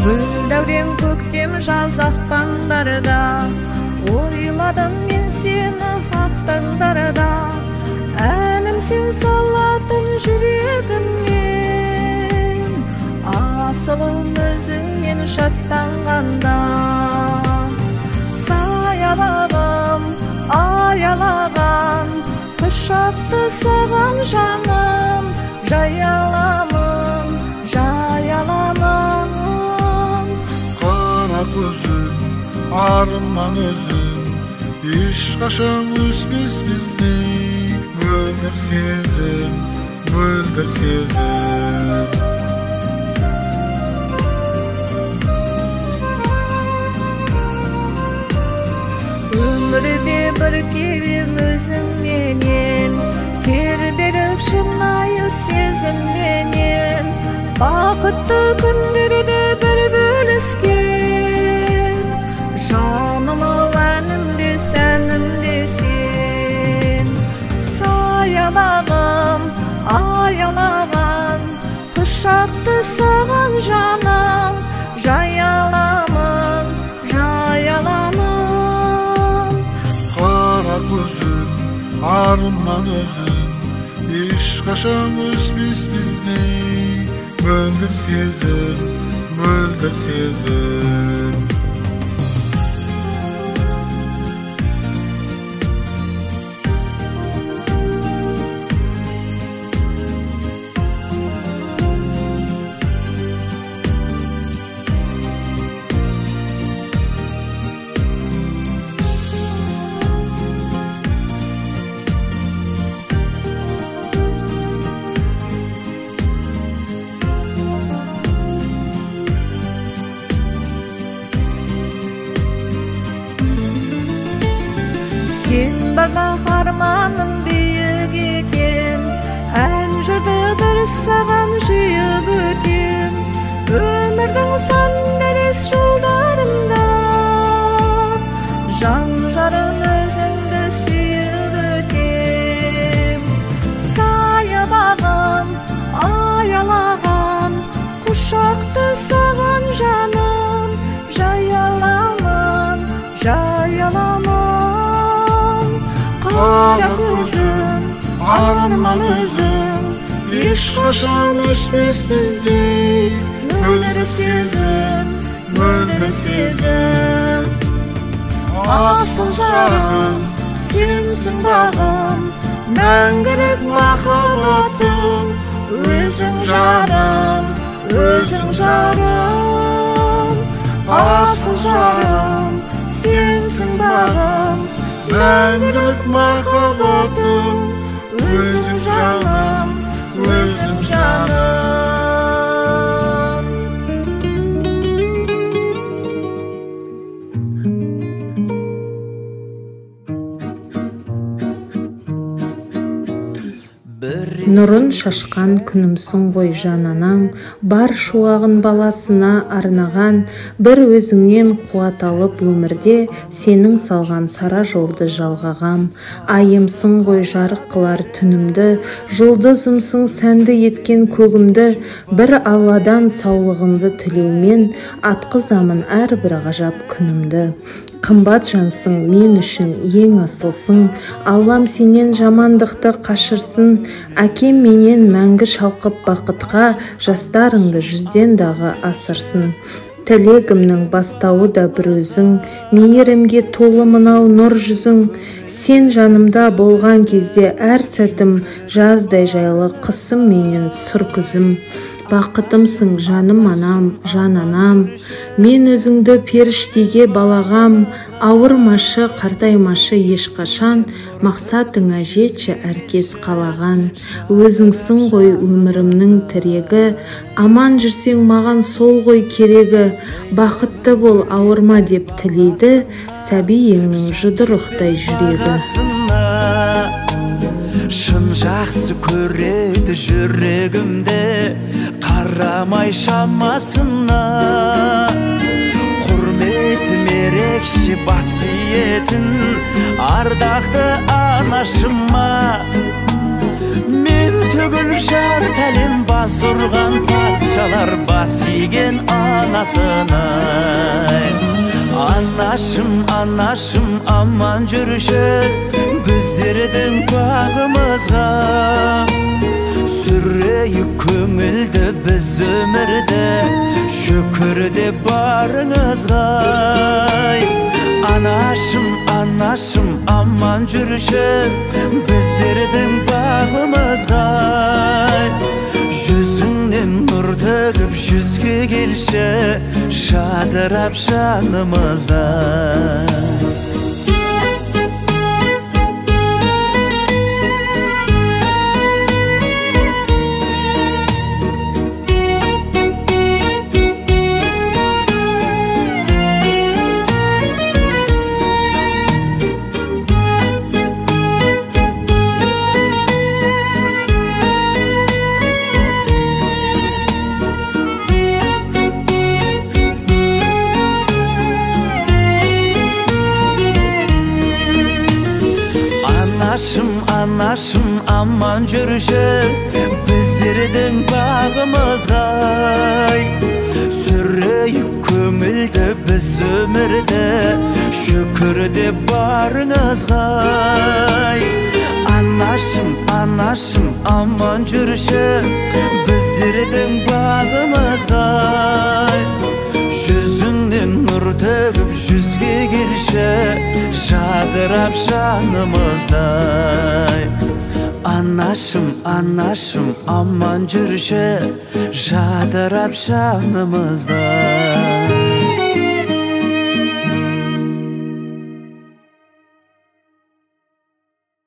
Гүлдәуден көктем жаз аққандарда, ойладым мен сені ақтаңдарда. Әлім сен салатын жүрегіммен, асылым өзіңнен шаттанғанда. Саялағым, аялаған, құшақты саған жаным, жаяламын, жаяламын. Қара көзің, арман өзің, ешқашан өспес біздей. Мөлдір сезім, мөлдір сезім. Өмірде бір келем өзіңменен, тербеліп шынайы сезімменен. Бақытты күндерді бір бөліскен, жаным ау әнімде сәнімде сен. Саялағым, аялаған, құшақты саған жаным, жаяламын, жаяламын. Қара көзің, арман өзің, ешқашан өспес біздей. Мөлдір сезім, мөлдір сезім. Сен барлық арманым биік екен, ән жырды бір саған жиып өтем. Өмірдің сан белес жолдарында, жан жарым өзіңді сүйіп өтем. Саялағым, аялаған, құшақты саған жаным, жаяламын, жаяламын. Қара көзің, арман өзің, ешқашан өшпес біздей. Мөлдір сезім, мөлдір сезім. Асыл жарым, сенсің бағым, мәңгілік махаббатым. Өзің жарым, өзің жарым. Асыл жарым, сенсің бағым, мәңгілік махаббатым. Өзің жаным, өзің жаным. Нұрын шашқан күнімсің ғой жан анам, бар шуағын баласына арнаған. Бір өзіңнен қуат алып өмірде, сенің салған сара жолды жалғағам. Айымсың ғой жарық қылар түнімді, жұлдызымсың сәнді еткен көгімді. Бір Алладан саулығыңды тілеумен, атқызамын әрбір ғажап күнімді. Қымбат жансың мен үшін ең асылсың, Аллам сенен жамандықты қашырсын. Әкем менен мәңгі шалқып бақытқа, жастарыңды жүзден дағы асырсын. Тілегімнің бастауы да бір өзің, мейірімге толы мынау нұр жүзің. Сен жанымда болған кезде әр сәтім, жаздай жайлы қысым менен сұр күзім. Бақытымсың жаным анам, жан анам, мен өзіңді періштеге балағам. Ауырмашы, қартаймашы ешқашан, мақсатыңа жетші әркез қалаған. Өзіңсің ғой өмірімнің тірегі, аман жүрсең маған сол ғой керегі. Бақытты бол, ауырма деп тілейді, сәбиіңнің жұдырықтай жүрегі. Шын жақсы көреді жүрегімде, қарамай шамасына. Құрметім ерекше басиетін, ардақты анашыма. түгіл жарты әлем бас ұрған патшалар бас иген анасына. Анашым аман жүрші біздердің бағымызға. Сүрейік көңілді біз өмірді, шүкірде барыңызға. Анашым аман жүрші біздердің бағымызға. Жүзіңнен нұр төгіп жүзге келші, жадырап жанымызда. Anашым аман жүрші біздердің бағымызға. Сүрейік көңілді біз өмірді, шүкірде барыңызға. Анашым аман жүрші біздердің бағымызға. Жүзіңнен нұр төгіп жүзге келші, жадырап жанымыздай. Анашым аман жүрші, жадырап жанымыздай.